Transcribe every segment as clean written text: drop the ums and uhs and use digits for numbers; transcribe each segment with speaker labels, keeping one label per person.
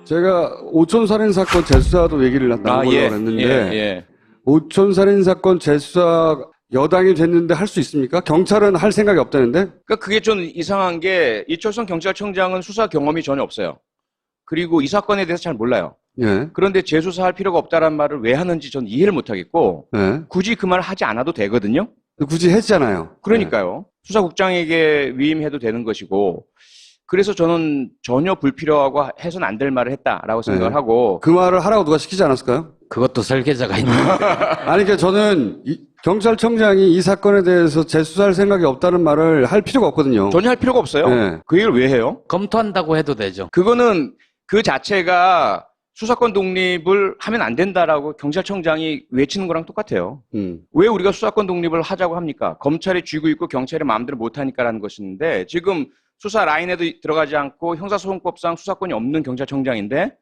Speaker 1: 제가 오촌살인 사건 재수사도 얘기를 나누려고 했는데 오촌살인 사건 재수사 여당이 됐는데 할 수 있습니까? 경찰은 할 생각이 없다는데?
Speaker 2: 그러니까 그게 좀 이상한 게 이철성 경찰청장은 수사 경험이 전혀 없어요. 그리고 이 사건에 대해서 잘 몰라요.
Speaker 1: 예.
Speaker 2: 그런데 재수사할 필요가 없다는 말을 왜 하는지 전 이해를 못하겠고
Speaker 1: 예.
Speaker 2: 굳이 그 말을 하지 않아도 되거든요.
Speaker 1: 굳이 했잖아요.
Speaker 2: 그러니까요. 수사국장에게 위임해도 되는 것이고 그래서 저는 전혀 불필요하고 해서는 안 될 말을 했다라고 생각을 하고
Speaker 1: 그 말을 하라고 누가 시키지 않았을까요?
Speaker 3: 그것도 설계자가 있는.
Speaker 1: 아니, 그러니까 저는 경찰청장이 이 사건에 대해서 재수사할 생각이 없다는 말을 할 필요가 없거든요.
Speaker 2: 전혀 할 필요가 없어요.
Speaker 1: 네.
Speaker 2: 그 얘기를 왜 해요?
Speaker 3: 검토한다고 해도 되죠.
Speaker 2: 그거는 그 자체가 수사권 독립을 하면 안 된다라고 경찰청장이 외치는 거랑 똑같아요. 왜 우리가 수사권 독립을 하자고 합니까? 검찰이 쥐고 있고 경찰이 마음대로 못하니까라는 것인데 지금 수사 라인에도 들어가지 않고 형사소송법상 수사권이 없는 경찰청장인데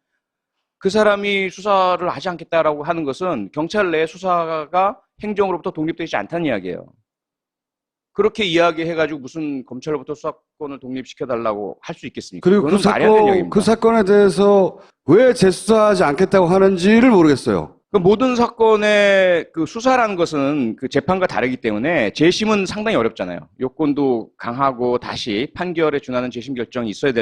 Speaker 2: 그 사람이 수사를 하지 않겠다라고 하는 것은 경찰 내 수사가 행정으로부터 독립되지 않다는 이야기예요. 그렇게 이야기해가지고 무슨 검찰로부터 수사권을 독립시켜달라고 할 수 있겠습니까?
Speaker 1: 그리고 그 사건에 대해서 왜 재수사하지 않겠다고 하는지를 모르겠어요.
Speaker 2: 그 모든 사건의 그 수사라는 것은 그 재판과 다르기 때문에 재심은 상당히 어렵잖아요. 요건도 강하고 다시 판결에 준하는 재심 결정이 있어야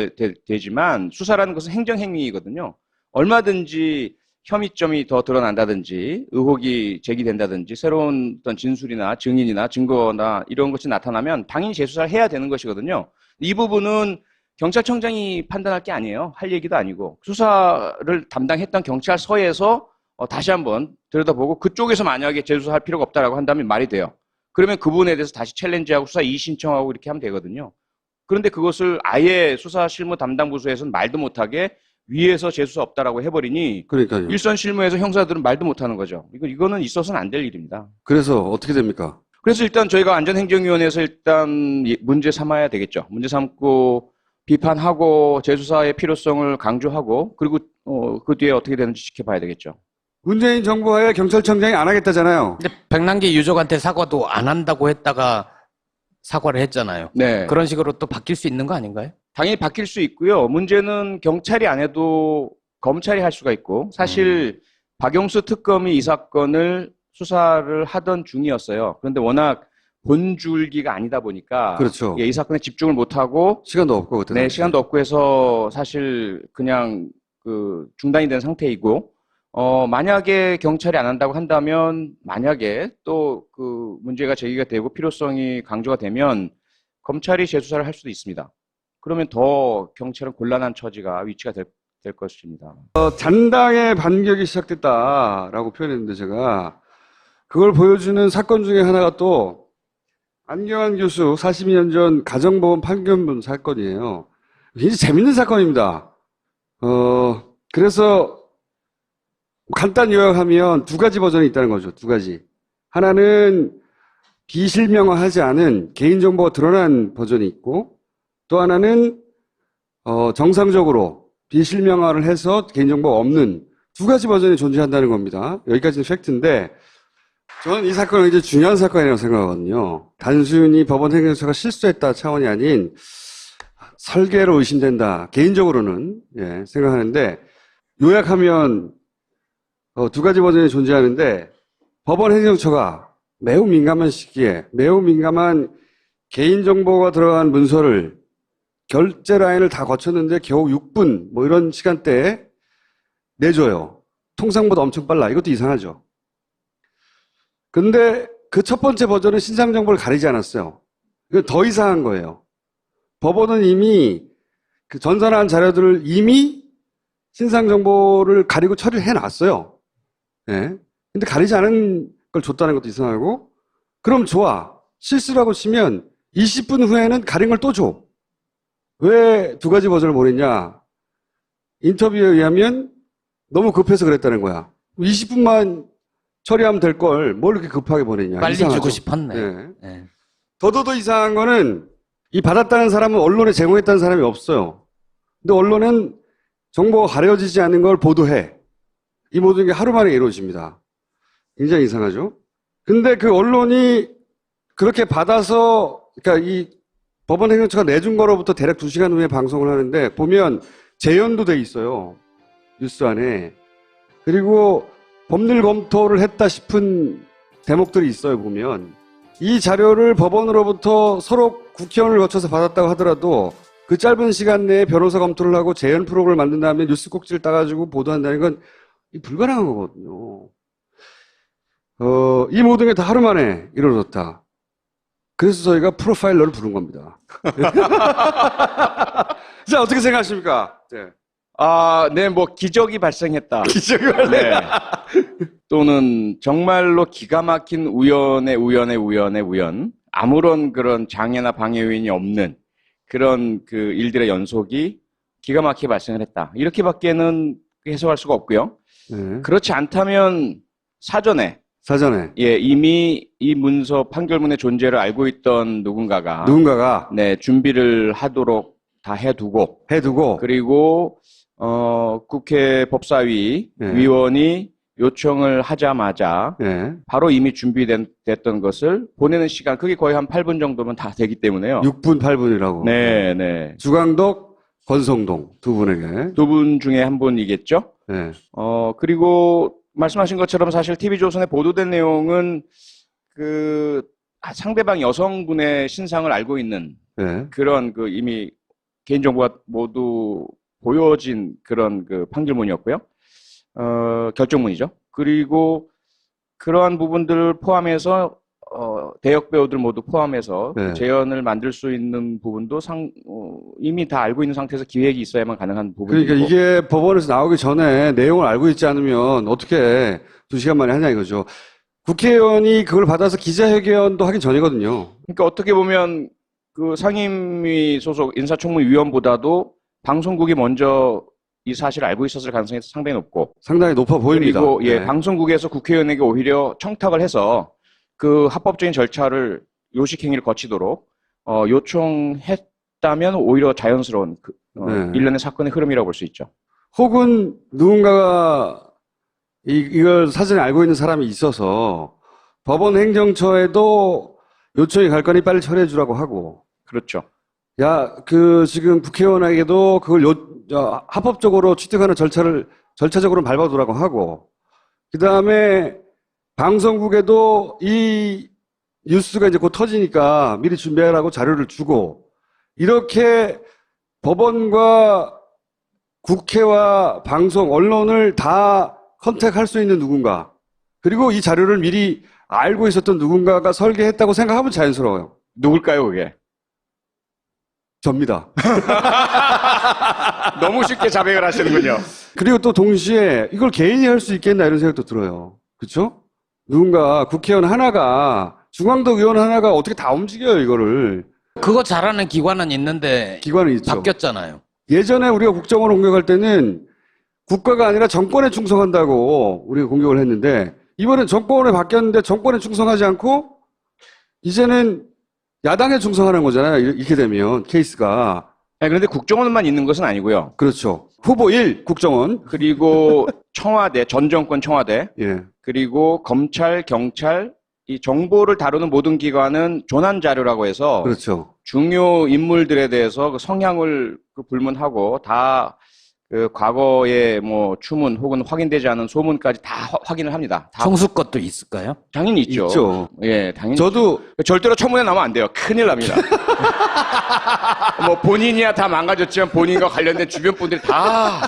Speaker 2: 되지만 수사라는 것은 행정행위이거든요. 얼마든지 혐의점이 더 드러난다든지 의혹이 제기된다든지 새로운 어떤 진술이나 증인이나 증거나 이런 것이 나타나면 당연히 재수사를 해야 되는 것이거든요. 이 부분은 경찰청장이 판단할 게 아니에요. 할 얘기도 아니고 수사를 담당했던 경찰서에서 다시 한번 들여다보고 그쪽에서 만약에 재수사할 필요가 없다라고 한다면 말이 돼요. 그러면 그 부분에 대해서 다시 챌린지하고 수사 이의 신청하고 이렇게 하면 되거든요. 그런데 그것을 아예 수사 실무 담당 부서에서는 말도 못하게 위에서 재수사 없다라고 해버리니
Speaker 1: 그러니까요.
Speaker 2: 일선 실무에서 형사들은 말도 못하는 거죠. 이거는 있어서는 안 될 일입니다.
Speaker 1: 그래서 어떻게 됩니까?
Speaker 2: 그래서 일단 저희가 안전행정위원회에서 일단 문제 삼아야 되겠죠. 문제 삼고 비판하고 재수사의 필요성을 강조하고 그리고 그 뒤에 어떻게 되는지 지켜봐야 되겠죠.
Speaker 1: 문재인 정부하에 경찰청장이 안 하겠다잖아요.
Speaker 3: 근데 백남기 유족한테 사과도 안 한다고 했다가 사과를 했잖아요.
Speaker 2: 네.
Speaker 3: 그런 식으로 또 바뀔 수 있는 거 아닌가요?
Speaker 2: 당연히 바뀔 수 있고요. 문제는 경찰이 안 해도 검찰이 할 수가 있고 사실 박영수 특검이 이 사건을 수사를 하던 중이었어요. 그런데 워낙 본줄기가 아니다 보니까
Speaker 1: 그렇죠.
Speaker 2: 이 사건에 집중을 못하고
Speaker 1: 시간도 없고 그때
Speaker 2: 네, 시간도 없고 해서 사실 그냥 그 중단이 된 상태이고 만약에 경찰이 안 한다고 한다면 만약에 또 그 문제가 제기가 되고 필요성이 강조가 되면 검찰이 재수사를 할 수도 있습니다. 그러면 더 경찰은 곤란한 위치가 될 것입니다.
Speaker 1: 잔당의 반격이 시작됐다라고 표현했는데 제가 그걸 보여주는 사건 중에 하나가 또 안경환 교수 42년 전 가정보험 판결문 사건이에요. 굉장히 재밌는 사건입니다. 그래서 간단히 요약하면 두 가지 버전이 있다는 거죠. 두 가지. 하나는 비실명화하지 않은 개인정보가 드러난 버전이 있고 또 하나는 정상적으로 비실명화를 해서 개인정보가 없는 두 가지 버전이 존재한다는 겁니다. 여기까지는 팩트인데 저는 이 사건은 굉장히 중요한 사건이라고 생각하거든요. 단순히 법원 행정처가 실수했다 차원이 아닌 설계로 의심된다. 개인적으로는 생각하는데 요약하면 두 가지 버전이 존재하는데 법원 행정처가 매우 민감한 시기에 매우 민감한 개인정보가 들어간 문서를 결제 라인을 다 거쳤는데 겨우 6분 뭐 이런 시간대에 내줘요. 통상보다 엄청 빨라. 이것도 이상하죠. 근데 그 첫 번째 버전은 신상정보를 가리지 않았어요. 이건 더 이상한 거예요. 법원은 이미 그 전산한 자료들을 이미 신상정보를 가리고 처리를 해놨어요. 예. 근데 가리지 않은 걸 줬다는 것도 이상하고, 그럼 좋아. 실수라고 치면 20분 후에는 가린 걸 또 줘. 왜 두 가지 버전을 보냈냐? 인터뷰에 의하면 너무 급해서 그랬다는 거야. 20분만 처리하면 될 걸 뭘 이렇게 급하게 보냈냐.
Speaker 3: 빨리
Speaker 1: 이상하죠?
Speaker 3: 주고 싶었네.
Speaker 1: 네.
Speaker 3: 네.
Speaker 1: 더더더 이상한 거는 이 받았다는 사람은 언론에 제공했다는 사람이 없어요. 근데 언론은 정보가 가려지지 않는 걸 보도해. 이 모든 게 하루 만에 이루어집니다. 굉장히 이상하죠? 근데 그 언론이 그렇게 받아서, 그러니까 이 법원 행정처가 내준 거로부터 대략 2시간 후에 방송을 하는데 보면 재연도 돼 있어요. 뉴스 안에. 그리고 법률 검토를 했다 싶은 대목들이 있어요, 보면. 이 자료를 법원으로부터 서로 국회의원을 거쳐서 받았다고 하더라도 그 짧은 시간 내에 변호사 검토를 하고 재연 프로그램을 만든 다음에 뉴스 꼭지를 따가지고 보도한다는 건 불가능한 거거든요. 이 모든 게 다 하루 만에 이루어졌다. 그래서 저희가 프로파일러를 부른 겁니다. 자, 어떻게 생각하십니까? 네.
Speaker 2: 네, 뭐 기적이 발생했다.
Speaker 1: 기적이
Speaker 2: 네. 또는 정말로 기가 막힌 우연의 우연. 아무런 그런 장애나 방해 요인이 없는 그런 그 일들의 연속이 기가 막히게 발생을 했다. 이렇게밖에는 해석할 수가 없고요.
Speaker 1: 네.
Speaker 2: 그렇지 않다면 사전에 예, 이미 이 문서 판결문의 존재를 알고 있던 누군가가 네, 준비를 하도록 다 해두고 그리고 국회 법사위
Speaker 1: 네.
Speaker 2: 위원이 요청을 하자마자
Speaker 1: 네.
Speaker 2: 바로 이미 준비됐던 것을 보내는 시간 그게 거의 한 8분 정도면 다 되기 때문에요.
Speaker 1: 6분, 8분이라고.
Speaker 2: 네, 네.
Speaker 1: 주광덕, 권성동 두 분에게.
Speaker 2: 두 분 중에 한 분이겠죠.
Speaker 1: 네.
Speaker 2: 그리고 말씀하신 것처럼 사실 TV조선에 보도된 내용은 그 상대방 여성분의 신상을 알고 있는
Speaker 1: 네.
Speaker 2: 그런 그 이미 개인정보가 모두 보여진 그런 그 판결문이었고요. 결정문이죠. 그리고 그러한 부분들을 포함해서 대역 배우들 모두 포함해서
Speaker 1: 네.
Speaker 2: 재연을 만들 수 있는 부분도 이미 다 알고 있는 상태에서 기획이 있어야만 가능한 부분이고.
Speaker 1: 그러니까 이게 법원에서 나오기 전에 내용을 알고 있지 않으면 어떻게 2시간 만에 하냐 이거죠. 국회의원이 그걸 받아서 기자회견도 하기 전이거든요.
Speaker 2: 그러니까 어떻게 보면 그 상임위 소속 인사청문위원보다도 방송국이 먼저 이 사실을 알고 있었을 가능성이 상당히 높고.
Speaker 1: 상당히 높아 보입니다.
Speaker 2: 그리고 예,
Speaker 1: 네.
Speaker 2: 방송국에서 국회의원에게 오히려 청탁을 해서 그 합법적인 절차를 요식행위를 거치도록 요청했다면 오히려 자연스러운
Speaker 1: 네.
Speaker 2: 일련의 사건의 흐름이라고 볼 수 있죠.
Speaker 1: 혹은 누군가가 이걸 사전에 알고 있는 사람이 있어서 법원 행정처에도 요청이 갈 거니 빨리 처리해 주라고 하고.
Speaker 2: 그렇죠.
Speaker 1: 야, 지금 국회의원에게도 그걸 합법적으로 취득하는 절차적으로 밟아두라고 하고. 그 다음에 방송국에도 이 뉴스가 이제 곧 터지니까 미리 준비하라고 자료를 주고. 이렇게 법원과 국회와 방송, 언론을 다 컨택할 수 있는 누군가. 그리고 이 자료를 미리 알고 있었던 누군가가 설계했다고 생각하면 자연스러워요.
Speaker 2: 누굴까요, 그게?
Speaker 1: 접니다.
Speaker 2: 너무 쉽게 자백을 하시는군요.
Speaker 1: 그리고 또 동시에 이걸 개인이 할 수 있겠나 이런 생각도 들어요. 그렇죠? 누군가 국회의원 하나가 중앙덕 의원 하나가 어떻게 다 움직여요 이거를.
Speaker 3: 그거 잘하는 기관은 있는데
Speaker 1: 기관은 있죠.
Speaker 3: 바뀌었잖아요.
Speaker 1: 예전에 우리가 국정원을 공격할 때는 국가가 아니라 정권에 충성한다고 우리가 공격을 했는데 이번엔 정권에 바뀌었는데 정권에 충성하지 않고 이제는 야당에 충성하는 거잖아요. 이렇게 되면 케이스가.
Speaker 2: 그런데 국정원만 있는 것은 아니고요.
Speaker 1: 그렇죠. 후보 1 국정원.
Speaker 2: 그리고 청와대, 전 정권 청와대.
Speaker 1: 예.
Speaker 2: 그리고 검찰, 경찰, 이 정보를 다루는 모든 기관은 조난 자료라고 해서
Speaker 1: 그렇죠.
Speaker 2: 중요 인물들에 대해서 그 성향을 불문하고 다 그 과거의 뭐 추문 혹은 확인되지 않은 소문까지 다 확인을 합니다. 다
Speaker 3: 총수 것도 있을까요?
Speaker 2: 당연히 있죠.
Speaker 1: 있죠.
Speaker 2: 예, 당연히.
Speaker 1: 저도
Speaker 2: 절대로 청문회 나오면 안 돼요. 큰일 납니다. 뭐 본인이야 다 망가졌지만 본인과 관련된 주변 분들이 다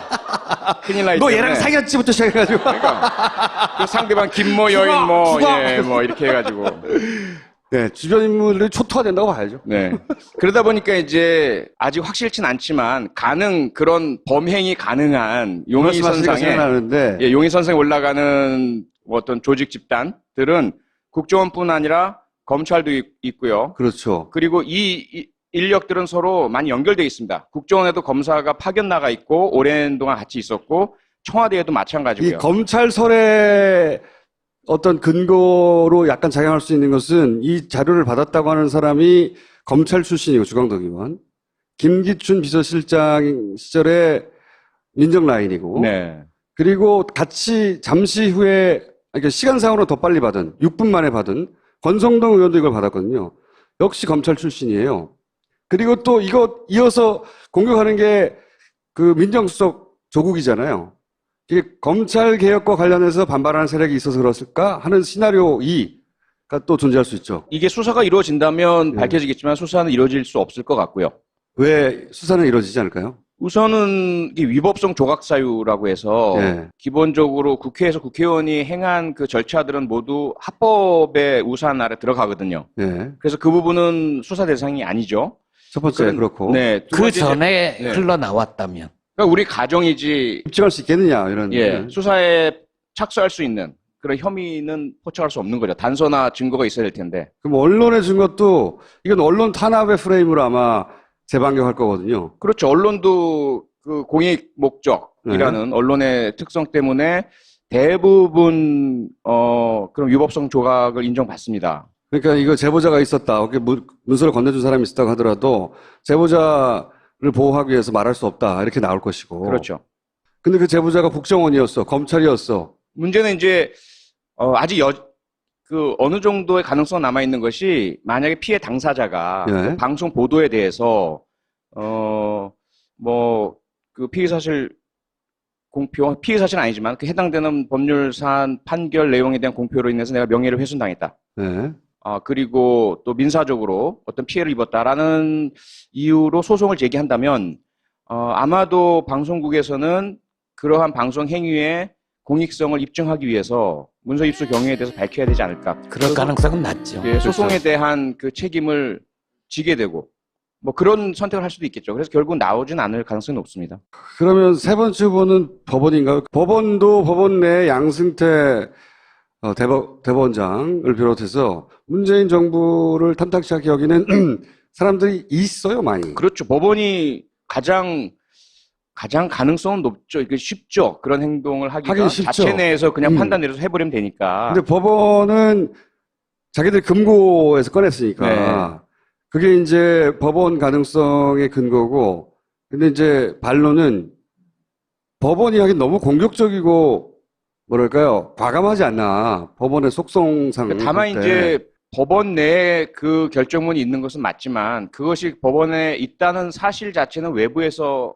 Speaker 2: 큰일 나기
Speaker 1: 너
Speaker 2: 때문에.
Speaker 1: 얘랑 사귀었지부터 시작해가지고.
Speaker 2: 그러니까 그 상대방 김모 여인 뭐 예, 뭐 이렇게 해가지고.
Speaker 1: 네, 주변 인물들이 초토화된다고 봐야죠.
Speaker 2: 네. 그러다 보니까 이제 아직 확실치는 않지만 그런 범행이 가능한 용의선상에
Speaker 1: 생각나는데
Speaker 2: 예, 용의선상에 올라가는 어떤 조직 집단들은 국정원뿐 아니라 검찰도 있고요.
Speaker 1: 그렇죠.
Speaker 2: 그리고 이 인력들은 서로 많이 연결되어 있습니다. 국정원에도 검사가 파견 나가 있고 오랜 동안 같이 있었고 청와대에도 마찬가지고요.
Speaker 1: 이 검찰설의 어떤 근거로 약간 작용할 수 있는 것은 이 자료를 받았다고 하는 사람이 검찰 출신이고 주광덕 의원, 김기춘 비서실장 시절에 민정 라인이고,
Speaker 2: 네.
Speaker 1: 그리고 같이 잠시 후에 그러니까 시간상으로 더 빨리 받은 6분 만에 받은 권성동 의원도 이걸 받았거든요. 역시 검찰 출신이에요. 그리고 또 이거 이어서 공격하는 게 그 민정수석 조국이잖아요. 이게 검찰 개혁과 관련해서 반발하는 세력이 있어서 그렇을까 하는 시나리오 2가 또 존재할 수 있죠.
Speaker 2: 이게 수사가 이루어진다면
Speaker 1: 네.
Speaker 2: 밝혀지겠지만 수사는 이루어질 수 없을 것 같고요.
Speaker 1: 왜 수사는 이루어지지 않을까요?
Speaker 2: 우선은 이 위법성 조각 사유라고 해서
Speaker 1: 예.
Speaker 2: 기본적으로 국회에서 국회의원이 행한 그 절차들은 모두 합법의 우산 아래 들어가거든요.
Speaker 1: 예.
Speaker 2: 그래서 그 부분은 수사 대상이 아니죠.
Speaker 1: 첫 번째 그렇고
Speaker 2: 네. 두
Speaker 3: 그
Speaker 2: 번째 이제-
Speaker 3: 전에
Speaker 2: 네.
Speaker 3: 흘러나왔다면.
Speaker 2: 그러니까 우리 가정이지
Speaker 1: 입증할 수 있겠느냐 이런.
Speaker 2: 예, 수사에 착수할 수 있는 그런 혐의는 포착할 수 없는 거죠. 단서나 증거가 있어야 될 텐데.
Speaker 1: 그럼 언론에 준 것도 이건 언론 탄압의 프레임으로 아마 재반격할 거거든요.
Speaker 2: 그렇죠. 언론도 그 공익 목적이라는 언론의 특성 때문에 대부분 그런 위법성 조각을 인정받습니다.
Speaker 1: 그러니까 이거 제보자가 있었다. 이렇게 문서를 건네준 사람이 있었다고 하더라도 제보자를 보호하기 위해서 말할 수 없다. 이렇게 나올 것이고.
Speaker 2: 그렇죠.
Speaker 1: 근데 그 제보자가 국정원이었어. 검찰이었어.
Speaker 2: 문제는 이제 아직 어느 정도의 가능성 남아 있는 것이 만약에 피해 당사자가
Speaker 1: 예.
Speaker 2: 그 방송 보도에 대해서 뭐 그 피의 사실 공표 피의 사실은 아니지만 그 해당되는 법률 사안 판결 내용에 대한 공표로 인해서 내가 명예를 훼손당했다.
Speaker 1: 예.
Speaker 2: 그리고 또 민사적으로 어떤 피해를 입었다라는 이유로 소송을 제기한다면 아마도 방송국에서는 그러한 방송 행위의 공익성을 입증하기 위해서 문서 입수 경위에 대해서 밝혀야 되지 않을까.
Speaker 3: 그럴 가능성은 낮죠.
Speaker 2: 예, 소송에 대한 그 책임을 지게 되고 뭐 그런 선택을 할 수도 있겠죠. 그래서 결국 나오진 않을 가능성이 높습니다.
Speaker 1: 그러면 세 번째 후보는 법원인가요? 법원도 법원 내 양승태 대법원장을 비롯해서 문재인 정부를 탐탁치 않게 여기는 사람들이 있어요, 많이.
Speaker 2: 그렇죠. 법원이 가장 가능성은 높죠. 이게 쉽죠. 그런 행동을 하기가
Speaker 1: 하긴 쉽죠.
Speaker 2: 자체 내에서 그냥 판단 내려서 해버리면 되니까.
Speaker 1: 근데 법원은 자기들 금고에서 꺼냈으니까
Speaker 2: 네.
Speaker 1: 그게 이제 법원 가능성의 근거고, 근데 이제 반론은 법원이 하긴 너무 공격적이고 뭐랄까요, 과감하지 않나, 법원의 속성상.
Speaker 2: 다만
Speaker 1: 할 때.
Speaker 2: 이제 법원 내에 그 결정문이 있는 것은 맞지만 그것이 법원에 있다는 사실 자체는 외부에서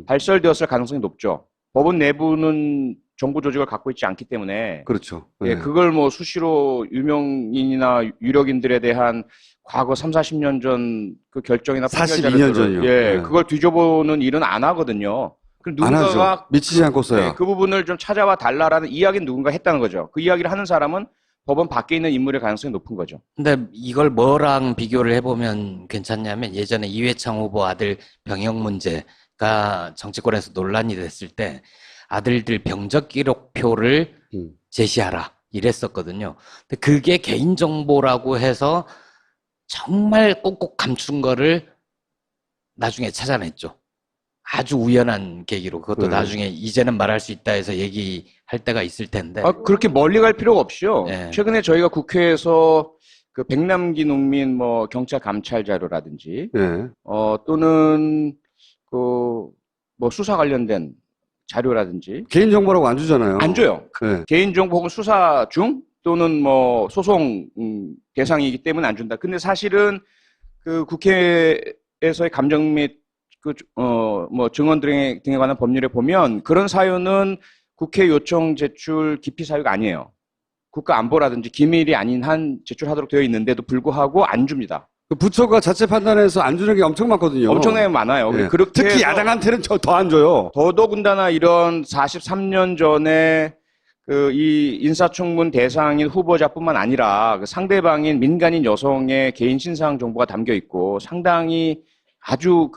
Speaker 2: 발설되었을 가능성이 높죠. 법원 내부는 정보 조직을 갖고 있지 않기 때문에.
Speaker 1: 그렇죠.
Speaker 2: 예,
Speaker 1: 네.
Speaker 2: 그걸 뭐 수시로 유명인이나 유력인들에 대한 과거 3, 40년 전 그 결정이나 판결
Speaker 1: 42년
Speaker 2: 자료들을,
Speaker 1: 전이요.
Speaker 2: 예,
Speaker 1: 네.
Speaker 2: 그걸 뒤져보는 일은 안 하거든요. 그럼
Speaker 1: 안
Speaker 2: 누군가가
Speaker 1: 하죠. 미치지 않고서야.
Speaker 2: 예, 그 부분을 좀 찾아와 달라라는 이야기는 누군가 했다는 거죠. 그 이야기를 하는 사람은 법원 밖에 있는 인물의 가능성이 높은 거죠.
Speaker 3: 근데 이걸 뭐랑 비교를 해보면 괜찮냐면 예전에 이회창 후보 아들 병역 문제가 정치권에서 논란이 됐을 때 아들들 병적 기록표를 제시하라 이랬었거든요. 근데 그게 개인정보라고 해서 정말 꼭꼭 감춘 거를 나중에 찾아냈죠. 아주 우연한 계기로. 그것도 나중에 이제는 말할 수 있다 해서 얘기할 때가 있을 텐데.
Speaker 2: 그렇게 멀리 갈 필요가 없이요.
Speaker 3: 네.
Speaker 2: 최근에 저희가 국회에서 그 백남기 농민 뭐 경찰 감찰 자료라든지
Speaker 1: 네.
Speaker 2: 또는 그 뭐 수사 관련된 자료라든지
Speaker 1: 개인정보라고 안 주잖아요.
Speaker 2: 안 줘요.
Speaker 1: 네.
Speaker 2: 개인정보 혹은 수사 중 또는 뭐 소송 대상이기 때문에 안 준다. 근데 사실은 그 국회에서의 감정 및 뭐 증언 등에 관한 법률에 보면 그런 사유는 국회 요청 제출 기피 사유가 아니에요. 국가 안보라든지 기밀이 아닌 한 제출하도록 되어 있는데도 불구하고 안 줍니다.
Speaker 1: 그 부처가 자체 판단해서 안 주는 게 엄청 많거든요.
Speaker 2: 엄청나게 많아요.
Speaker 1: 네.
Speaker 2: 그렇게
Speaker 1: 특히
Speaker 2: 해서
Speaker 1: 야당한테는 더 안 줘요.
Speaker 2: 더더군다나 이런 43년 전에 그 이 인사청문 대상인 후보자뿐만 아니라 그 상대방인 민간인 여성의 개인 신상 정보가 담겨 있고 상당히 아주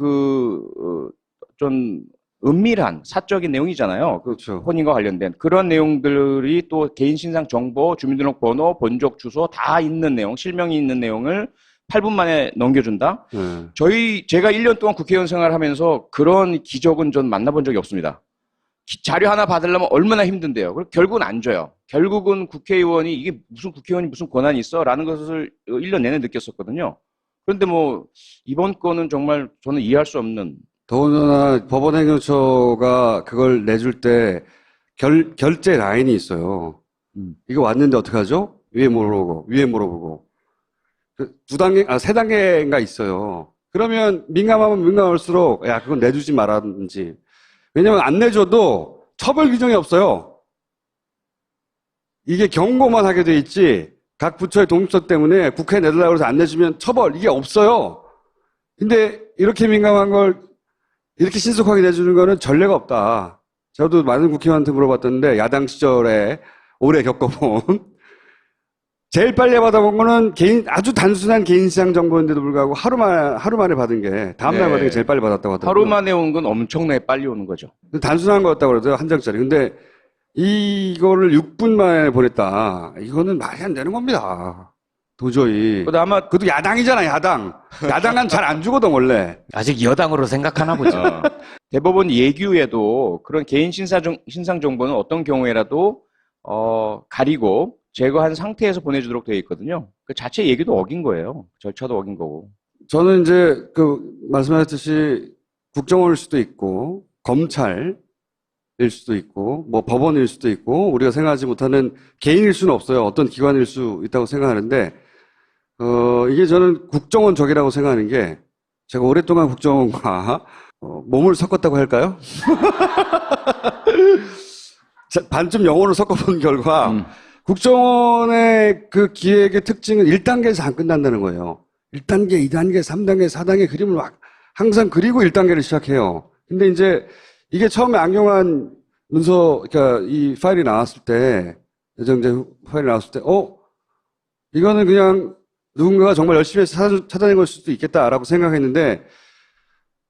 Speaker 2: 좀 은밀한 사적인 내용이잖아요.
Speaker 1: 그렇죠.
Speaker 2: 혼인과 관련된 그런 내용들이 또 개인 신상 정보, 주민등록번호, 본적 주소 다 있는 내용, 실명이 있는 내용을 8분 만에 넘겨준다?
Speaker 1: 네.
Speaker 2: 제가 1년 동안 국회의원 생활하면서 그런 기적은 전 만나본 적이 없습니다. 자료 하나 받으려면 얼마나 힘든데요. 그리고 결국은 안 줘요. 결국은 국회의원이 이게 무슨 국회의원이 무슨 권한이 있어? 라는 것을 1년 내내 느꼈었거든요. 그런데 뭐 이번 건은 정말 저는 이해할 수 없는.
Speaker 1: 더군다나 법원행정처가 그걸 내줄 때 결제 라인이 있어요. 이거 왔는데 어떡하죠? 위에 물어보고, 위에 물어보고. 세 단계인가 있어요. 그러면 민감하면 민감할수록 야 그건 내주지 말았는지. 왜냐면 안 내줘도 처벌 규정이 없어요. 이게 경고만 하게 돼 있지 각 부처의 독립성 때문에 국회에 내달라고 해서 안 내주면 처벌 이게 없어요. 근데 이렇게 민감한 걸 이렇게 신속하게 내주는 거는 전례가 없다. 저도 많은 국회의원한테 물어봤던데 야당 시절에 오래 겪어본 제일 빨리 받아본 거는 아주 단순한 개인시장 정보인데도 불구하고 하루 만에 받은 게 다음날
Speaker 2: 네.
Speaker 1: 받은 게 제일 빨리 받았다고 하더라고요.
Speaker 2: 하루 만에 온 건 엄청나게 빨리 오는 거죠.
Speaker 1: 단순한 거였다고 그러더라고요. 한 장짜리. 근데 이거를 6분 만에 보냈다. 이거는 말이 안 되는 겁니다. 도저히.
Speaker 2: 근데 아마
Speaker 1: 그것도 야당이잖아, 야당. 야당은 잘 안 주거든, 원래.
Speaker 3: 아직 여당으로 생각하나 보죠.
Speaker 2: 대법원 예규에도 그런 개인 신상 정보는 어떤 경우에라도 가리고 제거한 상태에서 보내주도록 되어 있거든요. 그 자체 예규도 어긴 거예요. 절차도 어긴 거고.
Speaker 1: 저는 이제 말씀하셨듯이 국정원일 수도 있고, 검찰일 수도 있고, 뭐 법원일 수도 있고, 우리가 생각하지 못하는 개인일 수는 없어요. 어떤 기관일 수 있다고 생각하는데, 이게 저는 국정원적이라고 생각하는 게, 제가 오랫동안 국정원과 몸을 섞었다고 할까요? 반쯤 영혼을 섞어본 결과, 국정원의 그 기획의 특징은 1단계에서 안 끝난다는 거예요. 1단계, 2단계, 3단계, 4단계 그림을 막 항상 그리고 1단계를 시작해요. 근데 이제 이게 처음에 악용한 문서, 그러니까 이 파일이 나왔을 때, 예정제 파일이 나왔을 때, 이거는 그냥 누군가가 정말 열심히 해서 찾아낸 걸 수도 있겠다라고 생각했는데,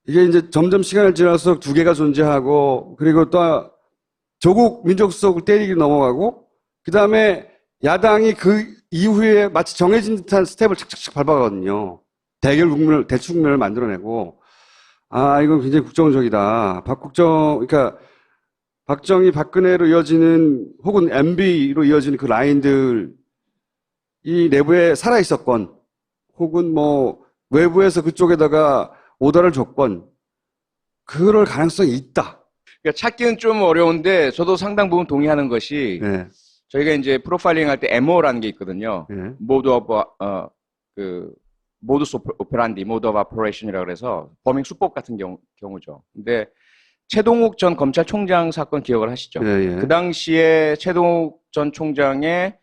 Speaker 1: 이게 이제 점점 시간을 지나서 두 개가 존재하고, 그리고 또 조국 민정수석을 때리기 넘어가고, 그 다음에 야당이 그 이후에 마치 정해진 듯한 스텝을 착착착 밟아가거든요. 대축면을 만들어내고, 이건 굉장히 국정적이다. 그러니까 박정희, 박근혜로 이어지는 혹은 MB로 이어지는 그 라인들, 이 내부에 살아있었건, 혹은 뭐 외부에서 그쪽에다가 오더를 줬건, 그럴 가능성이 있다.
Speaker 2: 그러니까 찾기는 좀 어려운데 저도 상당 부분 동의하는 것이
Speaker 1: 네.
Speaker 2: 저희가 이제 프로파일링 할 때 MO라는 게 있거든요.
Speaker 1: 네.
Speaker 2: 모두스 오페란디, 모드 오브 오퍼레이션이라고 그래서 범행 수법 같은 경우죠. 근데 최동욱 전 검찰총장 사건 기억을 하시죠?
Speaker 1: 예, 예.
Speaker 2: 그 당시에 최동욱 전 총장의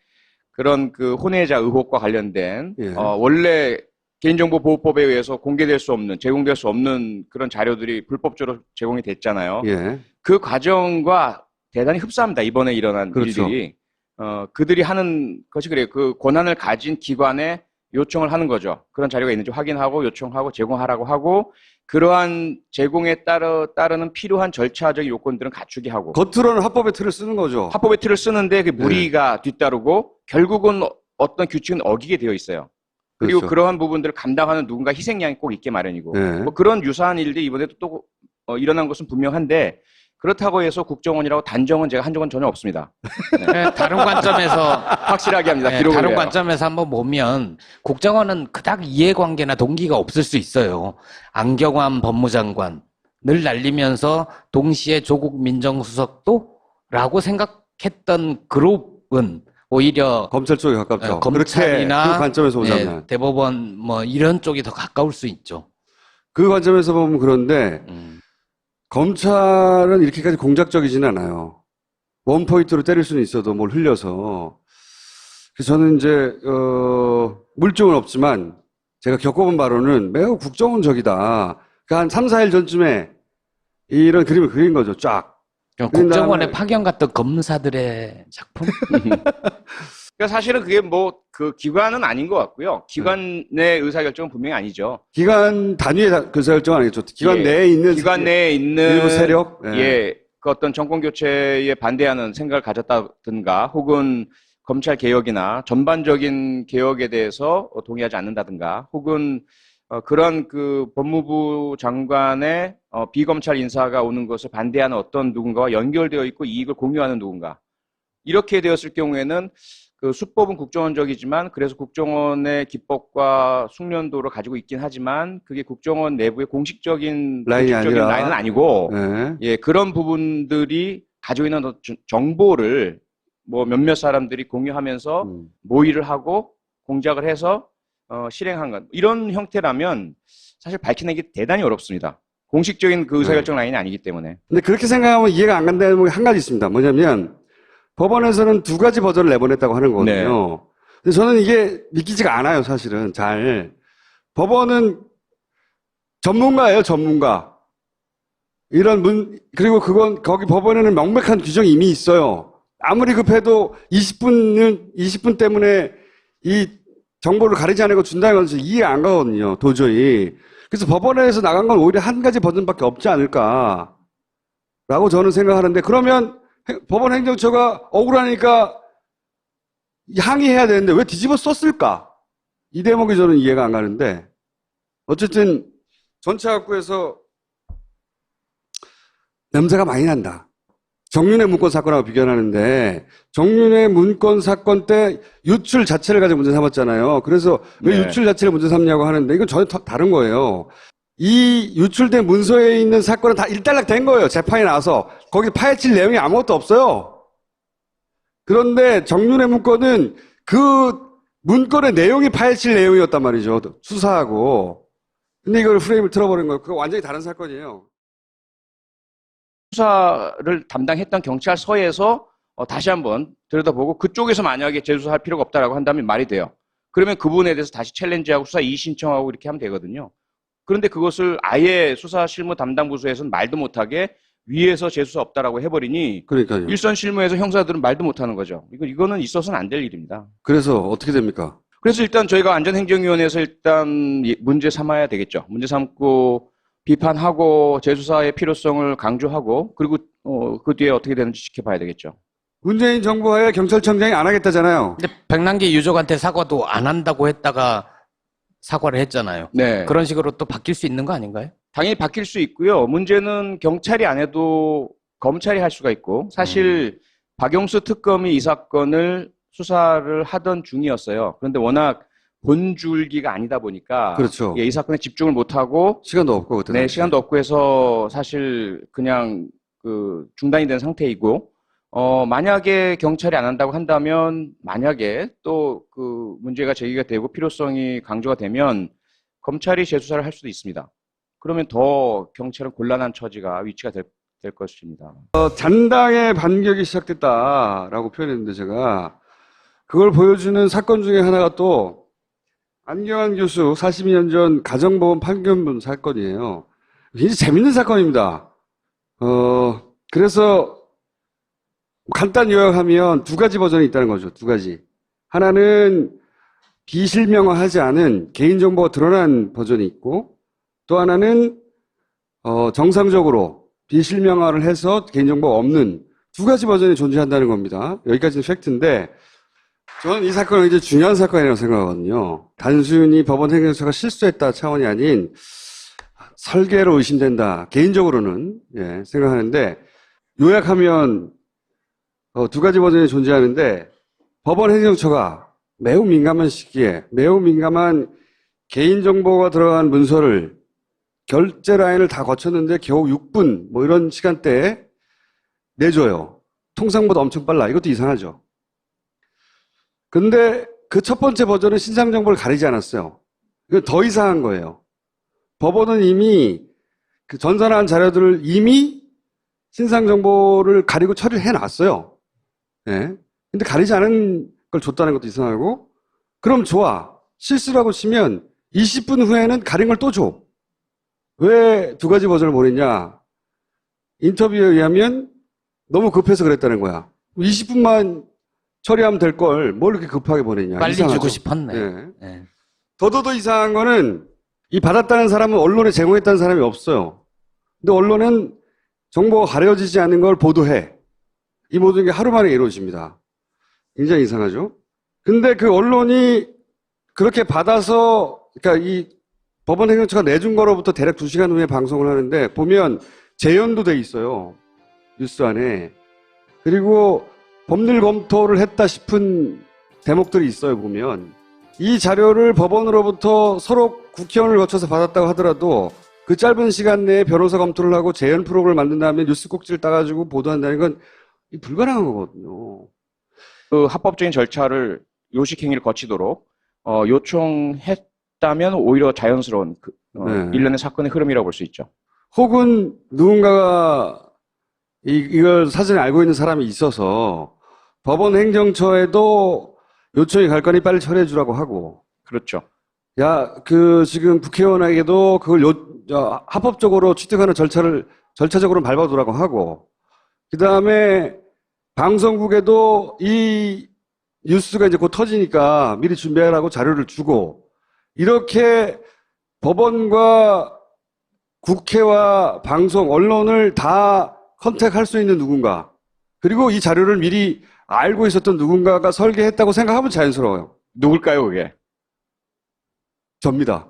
Speaker 2: 그런 그 혼외자 의혹과 관련된
Speaker 1: 예.
Speaker 2: 원래 개인정보보호법에 의해서 공개될 수 없는, 제공될 수 없는 그런 자료들이 불법적으로 제공이 됐잖아요.
Speaker 1: 예.
Speaker 2: 그 과정과 대단히 흡사합니다. 이번에 일어난
Speaker 1: 그렇죠.
Speaker 2: 일들이. 그들이 하는 것이 그래요. 그 권한을 가진 기관에 요청을 하는 거죠. 그런 자료가 있는지 확인하고 요청하고 제공하라고 하고 그러한 제공에 따르는 필요한 절차적 요건들은 갖추게 하고
Speaker 1: 겉으로는 합법의 틀을 쓰는 거죠.
Speaker 2: 합법의 틀을 쓰는데 그 무리가 뒤따르고 결국은 어떤 규칙은 어기게 되어 있어요. 그리고
Speaker 1: 그렇죠.
Speaker 2: 그러한 부분들을 감당하는 누군가 희생양이 꼭 있게 마련이고
Speaker 1: 네.
Speaker 2: 뭐 그런 유사한 일들이 이번에도 또 일어난 것은 분명한데 그렇다고 해서 국정원이라고 단정은 제가 한 적은 전혀 없습니다.
Speaker 3: 네, 다른 관점에서
Speaker 2: 확실하게 합니다.
Speaker 3: 네,
Speaker 2: 기록을
Speaker 3: 다른
Speaker 2: 해요.
Speaker 3: 관점에서 한번 보면 국정원은 그닥 이해관계나 동기가 없을 수 있어요. 안경환 법무장관을 날리면서 동시에 조국 민정수석도 라고 생각했던 그룹은 오히려
Speaker 1: 검찰 쪽에 가깝죠.
Speaker 3: 검찰이나
Speaker 1: 그렇게 그 관점에서 보자면.
Speaker 3: 대법원 뭐 이런 쪽이 더 가까울 수 있죠.
Speaker 1: 그 관점에서 보면 그런데 검찰은 이렇게까지 공작적이지는 않아요. 원포인트로 때릴 수는 있어도 뭘 흘려서. 그래서 저는 이제 물증은 없지만 제가 겪어본 바로는 매우 국정원적이다. 그러니까 한 3, 4일 전쯤에 이런 그림을 그린 거죠. 쫙.
Speaker 3: 국정원에 파견 갔던 검사들의 작품?
Speaker 2: 그러니까 사실은 그게 뭐 그 기관은 아닌 것 같고요. 기관의 의사결정은 분명히 아니죠.
Speaker 1: 기관 단위의 의사결정은 아니겠죠. 기관
Speaker 2: 예.
Speaker 1: 내에 있는
Speaker 2: 기관 내에 있는
Speaker 1: 일부 세력?
Speaker 2: 그 어떤 정권 교체에 반대하는 생각을 가졌다든가 혹은 검찰 개혁이나 전반적인 개혁에 대해서 동의하지 않는다든가 혹은 그런 그 법무부 장관의 비검찰 인사가 오는 것을 반대하는 어떤 누군가와 연결되어 있고 이익을 공유하는 누군가 이렇게 되었을 경우에는 그 수법은 국정원적이지만 그래서 국정원의 기법과 숙련도를 가지고 있긴 하지만 그게 국정원 내부의 공식적인 라인은 아니고
Speaker 1: 네.
Speaker 2: 예 그런 부분들이 가지고 있는 정보를 뭐 몇몇 사람들이 공유하면서 모의를 하고 공작을 해서 실행한 것 이런 형태라면 사실 밝혀내기 대단히 어렵습니다. 공식적인 그 의사결정 라인이 아니기 때문에.
Speaker 1: 근데 그렇게 생각하면 이해가 안 간다는 게 한 가지 있습니다. 뭐냐면 법원에서는 두 가지 버전을 내보냈다고 하는 거거든요. 근데 저는 이게 믿기지가 않아요, 사실은. 잘. 법원은 전문가예요, 전문가. 그리고 거기 법원에는 명백한 규정이 이미 있어요. 아무리 급해도 20분 때문에 이 정보를 가리지 않고 준다는 건 이해 안 가거든요, 도저히. 그래서 법원에서 나간 건 오히려 한 가지 버전밖에 없지 않을까라고 저는 생각하는데, 그러면 법원 행정처가 억울하니까 항의해야 되는데 왜 뒤집어 썼을까? 이 대목이 저는 이해가 안 가는데, 어쨌든 전체 학구에서 냄새가 많이 난다. 정윤회 문건 사건하고 비교하는데, 정윤회 문건 사건 때 유출 자체를 가지고 문제 삼았잖아요. 그래서 왜
Speaker 2: 네.
Speaker 1: 유출 자체를 문제 삼냐고 하는데, 이건 전혀 다른 거예요. 이 유출된 문서에 있는 사건은 다 일단락 된 거예요. 재판이 나와서. 거기 파헤칠 내용이 아무것도 없어요. 그런데 정윤회 문건은 그 문건의 내용이 파헤칠 내용이었단 말이죠. 수사하고. 근데 이걸 프레임을 틀어버린 거예요. 그거 완전히 다른 사건이에요.
Speaker 2: 수사를 담당했던 경찰서에서 다시 한번 들여다보고 그쪽에서 만약에 재수사할 필요가 없다라고 한다면 말이 돼요. 그러면 그 부분에 대해서 다시 챌린지하고 수사 이의 신청하고 이렇게 하면 되거든요. 그런데 그것을 아예 수사 실무 담당 부서에서는 말도 못하게 위에서 재수사 없다라고 해버리니
Speaker 1: 그러니까요.
Speaker 2: 일선 실무에서 형사들은 말도 못하는 거죠. 이거는 있어서는 안 될 일입니다.
Speaker 1: 그래서 어떻게 됩니까?
Speaker 2: 그래서 일단 저희가 안전행정위원회에서 일단 문제 삼아야 되겠죠. 문제 삼고 비판하고 재수사의 필요성을 강조하고 그리고 그 뒤에 어떻게 되는지 지켜봐야 되겠죠.
Speaker 1: 문재인 정부하에 경찰청장이 안 하겠다잖아요.
Speaker 3: 근데 백남기 유족한테 사과도 안 한다고 했다가 사과를 했잖아요.
Speaker 2: 네.
Speaker 3: 그런 식으로 또 바뀔 수 있는 거 아닌가요?
Speaker 2: 당연히 바뀔 수 있고요. 문제는 경찰이 안 해도 검찰이 할 수가 있고 사실 박영수 특검이 이 사건을 수사를 하던 중이었어요. 그런데 워낙 본줄기가 아니다 보니까
Speaker 1: 그렇죠.
Speaker 2: 이 사건에 집중을 못하고
Speaker 1: 시간도 없고 그때.
Speaker 2: 네, 시간도 없고 해서 사실 그냥 중단이 된 상태이고 만약에 경찰이 안 한다고 한다면 만약에 또 그 문제가 제기가 되고 필요성이 강조가 되면 검찰이 재수사를 할 수도 있습니다. 그러면 더 경찰은 곤란한 위치가 될 것입니다.
Speaker 1: 잔당의 반격이 시작됐다라고 표현했는데 제가 그걸 보여주는 사건 중에 하나가 또 안경환 교수 42년 전 가정보험 판결문 사건이에요. 굉장히 재밌는 사건입니다. 그래서 간단 요약하면 두 가지 버전이 있다는 거죠. 두 가지. 하나는 비실명화하지 않은 개인정보가 드러난 버전이 있고, 또 하나는 정상적으로 비실명화를 해서 개인정보가 없는 두 가지 버전이 존재한다는 겁니다. 여기까지는 팩트인데, 저는 이 사건은 굉장히 중요한 사건이라고 생각하거든요. 단순히 법원 행정처가 실수했다 차원이 아닌 설계로 의심된다. 개인적으로는 생각하는데, 요약하면 두 가지 버전이 존재하는데, 법원 행정처가 매우 민감한 시기에 매우 민감한 개인정보가 들어간 문서를 결제 라인을 다 거쳤는데 겨우 6분 뭐 이런 시간대에 내줘요. 통상보다 엄청 빨라. 이것도 이상하죠. 근데 그 첫 번째 버전은 신상 정보를 가리지 않았어요. 이건 더 이상한 거예요. 법원은 이미 그 전산화한 자료들을 이미 신상 정보를 가리고 처리를 해놨어요. 예. 근데 가리지 않은 걸 줬다는 것도 이상하고, 그럼 좋아. 실수라고 치면 20분 후에는 가린 걸 또 줘. 왜 두 가지 버전을 보냈냐? 인터뷰에 의하면 너무 급해서 그랬다는 거야. 20분만 처리하면 될 걸 뭘 이렇게 급하게 보냈냐.
Speaker 3: 빨리
Speaker 1: 이상하죠.
Speaker 3: 주고 싶었네.
Speaker 1: 예.
Speaker 3: 예.
Speaker 1: 더더더 이상한 거는 이 받았다는 사람은 언론에 제공했다는 사람이 없어요. 근데 언론은 정보가 가려지지 않는 걸 보도해. 이 모든 게 하루 만에 이루어집니다. 굉장히 이상하죠? 근데 그 언론이 그렇게 받아서, 그러니까 이 법원 행정처가 내준 거로부터 대략 2시간 후에 방송을 하는데, 보면 재연도 돼 있어요. 뉴스 안에. 그리고 법률 검토를 했다 싶은 대목들이 있어요, 보면. 이 자료를 법원으로부터 서로 국회의원을 거쳐서 받았다고 하더라도 그 짧은 시간 내에 변호사 검토를 하고 재연 프로그램을 만든 다음에 뉴스 꼭지를 따가지고 보도한다는 건 불가능한 거거든요.
Speaker 2: 그 합법적인 절차를 요식행위를 거치도록 요청했다면 오히려 자연스러운
Speaker 1: 네.
Speaker 2: 일련의 사건의 흐름이라고 볼 수 있죠.
Speaker 1: 혹은 누군가가 이걸 사전에 알고 있는 사람이 있어서 법원 행정처에도 요청이 갈 거니 빨리 처리해 주라고 하고,
Speaker 2: 그렇죠.
Speaker 1: 야, 지금 국회의원에게도 그걸 합법적으로 취득하는 절차적으로 밟아두라고 하고, 그 다음에 방송국에도 이 뉴스가 이제 곧 터지니까 미리 준비하라고 자료를 주고, 이렇게 법원과 국회와 방송, 언론을 다 컨택할 수 있는 누군가, 그리고 이 자료를 미리 알고 있었던 누군가가 설계했다고 생각하면 자연스러워요.
Speaker 2: 누굴까요, 그게?
Speaker 1: 접니다.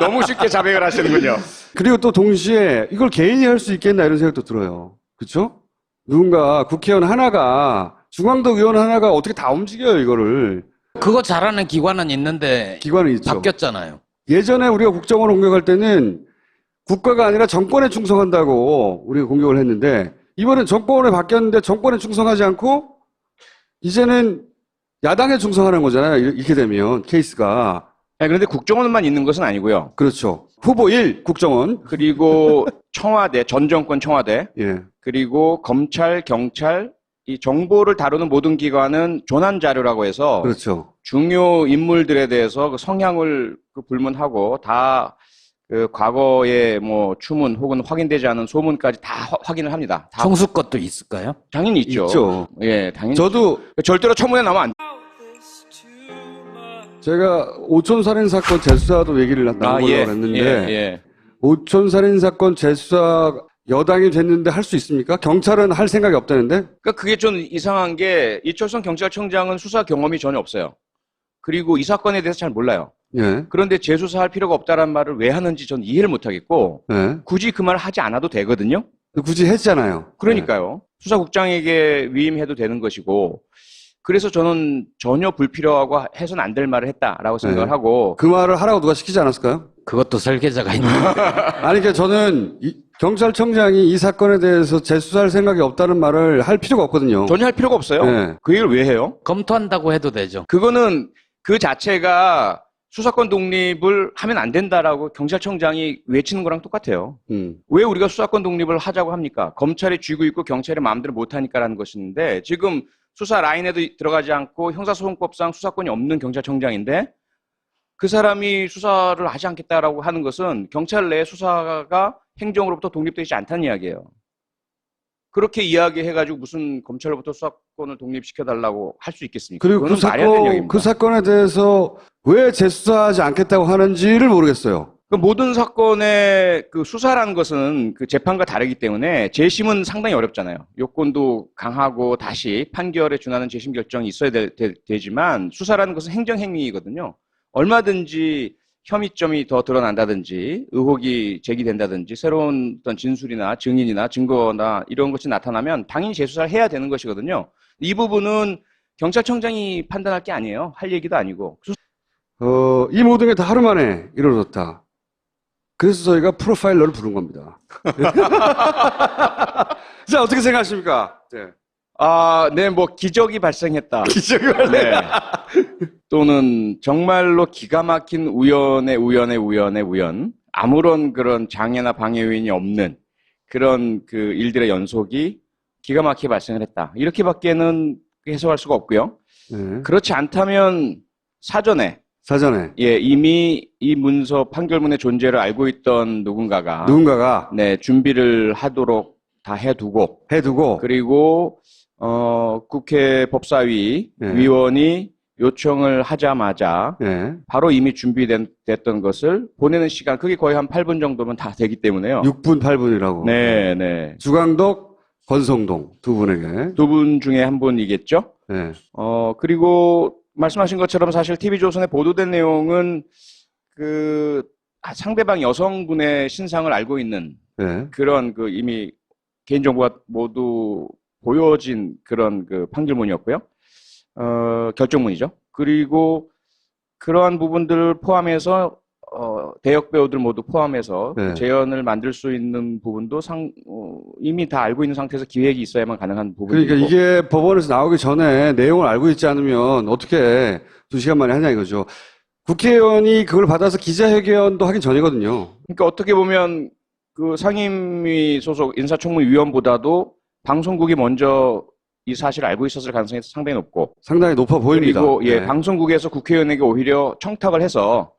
Speaker 2: 너무 쉽게 자백을 하시는군요.
Speaker 1: 그리고 또 동시에 이걸 개인이 할 수 있겠나 이런 생각도 들어요. 그렇죠? 누군가 국회의원 하나가, 중앙당 의원 하나가 어떻게 다 움직여요, 이거를.
Speaker 3: 그거 잘하는 기관은 있는데
Speaker 1: 기관은 있죠.
Speaker 3: 바뀌었잖아요.
Speaker 1: 예전에 우리가 국정원을 공격할 때는 국가가 아니라 정권에 충성한다고 우리가 공격을 했는데, 이번엔 정권에 바뀌었는데 정권에 충성하지 않고 이제는 야당에 충성하는 거잖아요. 이렇게 되면 케이스가.
Speaker 2: 네, 그런데 국정원만 있는 것은 아니고요.
Speaker 1: 그렇죠. 후보 1 국정원.
Speaker 2: 그리고 청와대, 전 정권 청와대,
Speaker 1: 예.
Speaker 2: 그리고 검찰, 경찰, 이 정보를 다루는 모든 기관은 조난 자료라고 해서
Speaker 1: 그렇죠.
Speaker 2: 중요 인물들에 대해서 그 성향을 불문하고 다 그 과거의 뭐 추문 혹은 확인되지 않은 소문까지 다 확인을 합니다. 다
Speaker 3: 총수 것도 있을까요?
Speaker 2: 당연히 있죠.
Speaker 1: 있죠.
Speaker 2: 예, 당연히.
Speaker 1: 저도
Speaker 2: 절대로 청문회 나오면 안
Speaker 1: 제가 오촌살인 사건 재수사도 얘기를 나눠보려고 했는데,
Speaker 2: 예.
Speaker 1: 오촌살인 사건 재수사 여당이 됐는데 할 수 있습니까? 경찰은 할 생각이 없다는데?
Speaker 2: 그러니까 그게 좀 이상한 게 이철성 경찰청장은 수사 경험이 전혀 없어요. 그리고 이 사건에 대해서 잘 몰라요.
Speaker 1: 예.
Speaker 2: 그런데 재수사할 필요가 없다는 말을 왜 하는지 전 이해를 못 하겠고,
Speaker 1: 예.
Speaker 2: 굳이 그 말을 하지 않아도 되거든요.
Speaker 1: 굳이 했잖아요.
Speaker 2: 그러니까요. 수사국장에게 위임해도 되는 것이고, 그래서 저는 전혀 불필요하고 해서는 안 될 말을 했다라고 생각을
Speaker 1: 네.
Speaker 2: 하고,
Speaker 1: 그 말을 하라고 누가 시키지 않았을까요?
Speaker 3: 그것도 설계자가 있는데.
Speaker 1: 아니, 그러니까 저는 경찰청장이 이 사건에 대해서 재수사할 생각이 없다는 말을 할 필요가 없거든요.
Speaker 2: 전혀 할 필요가 없어요.
Speaker 1: 네.
Speaker 2: 그 얘기를 왜 해요?
Speaker 3: 검토한다고 해도 되죠.
Speaker 2: 그거는 그 자체가 수사권 독립을 하면 안 된다라고 경찰청장이 외치는 거랑 똑같아요. 왜 우리가 수사권 독립을 하자고 합니까? 검찰이 쥐고 있고 경찰이 마음대로 못하니까라는 것인데, 지금 수사 라인에도 들어가지 않고 형사소송법상 수사권이 없는 경찰청장인데, 그 사람이 수사를 하지 않겠다라고 하는 것은 경찰 내 수사가 행정으로부터 독립되지 않다는 이야기예요. 그렇게 이야기해가지고 무슨 검찰로부터 수사권을 독립시켜달라고 할 수 있겠습니까?
Speaker 1: 그리고 그 사건에 대해서 왜 재수사하지 않겠다고 하는지를 모르겠어요.
Speaker 2: 그 모든 사건의 그 수사라는 것은 그 재판과 다르기 때문에 재심은 상당히 어렵잖아요. 요건도 강하고 다시 판결에 준하는 재심 결정이 있어야 되지만, 수사라는 것은 행정행위이거든요. 얼마든지 혐의점이 더 드러난다든지 의혹이 제기된다든지 새로운 어떤 진술이나 증인이나 증거나 이런 것이 나타나면 당연히 재수사를 해야 되는 것이거든요. 이 부분은 경찰청장이 판단할 게 아니에요. 할 얘기도 아니고.
Speaker 1: 이 모든 게 다 하루 만에 이루어졌다. 그래서 저희가 프로파일러를 부른 겁니다. 자, 어떻게 생각하십니까? 네.
Speaker 2: 네, 뭐 기적이 발생했다.
Speaker 1: 기적이 발생.
Speaker 2: 네. 또는 정말로 기가 막힌 우연의 우연, 아무런 그런 장애나 방해 요인이 없는 그런 그 일들의 연속이 기가 막히게 발생을 했다. 이렇게밖에는 해석할 수가 없고요.
Speaker 1: 네.
Speaker 2: 그렇지 않다면 사전에 예, 이미 이 문서 판결문의 존재를 알고 있던 누군가가 네, 준비를 하도록 다 해두고 그리고 국회 법사위
Speaker 1: 네.
Speaker 2: 위원이 요청을 하자마자
Speaker 1: 네.
Speaker 2: 바로 이미 준비됐던 것을 보내는 시간, 그게 거의 한 8분 정도면 다 되기 때문에요.
Speaker 1: 6분, 8분이라고.
Speaker 2: 네.
Speaker 1: 주광덕, 권성동 두 분에게.
Speaker 2: 두 분 중에 한 분이겠죠?
Speaker 1: 네.
Speaker 2: 그리고 말씀하신 것처럼 사실 TV조선에 보도된 내용은 그 상대방 여성분의 신상을 알고 있는
Speaker 1: 네.
Speaker 2: 그런 그 이미 개인정보가 모두 보여진 그런 그 판결문이었고요. 결정문이죠. 그리고 그러한 부분들을 포함해서 대역 배우들 모두 포함해서
Speaker 1: 네.
Speaker 2: 그 재연을 만들 수 있는 부분도 이미 다 알고 있는 상태에서 기획이 있어야만 가능한 부분이고.
Speaker 1: 그러니까 이게 법원에서 나오기 전에 내용을 알고 있지 않으면 어떻게 2시간 만에 하냐 이거죠. 국회의원이 그걸 받아서 기자회견도 하기 전이거든요.
Speaker 2: 그러니까 어떻게 보면 그 상임위 소속 인사청문위원보다도 방송국이 먼저 이 사실을 알고 있었을 가능성이 상당히 높고
Speaker 1: 상당히 높아 보입니다.
Speaker 2: 그리고 예,
Speaker 1: 네.
Speaker 2: 방송국에서 국회의원에게 오히려 청탁을 해서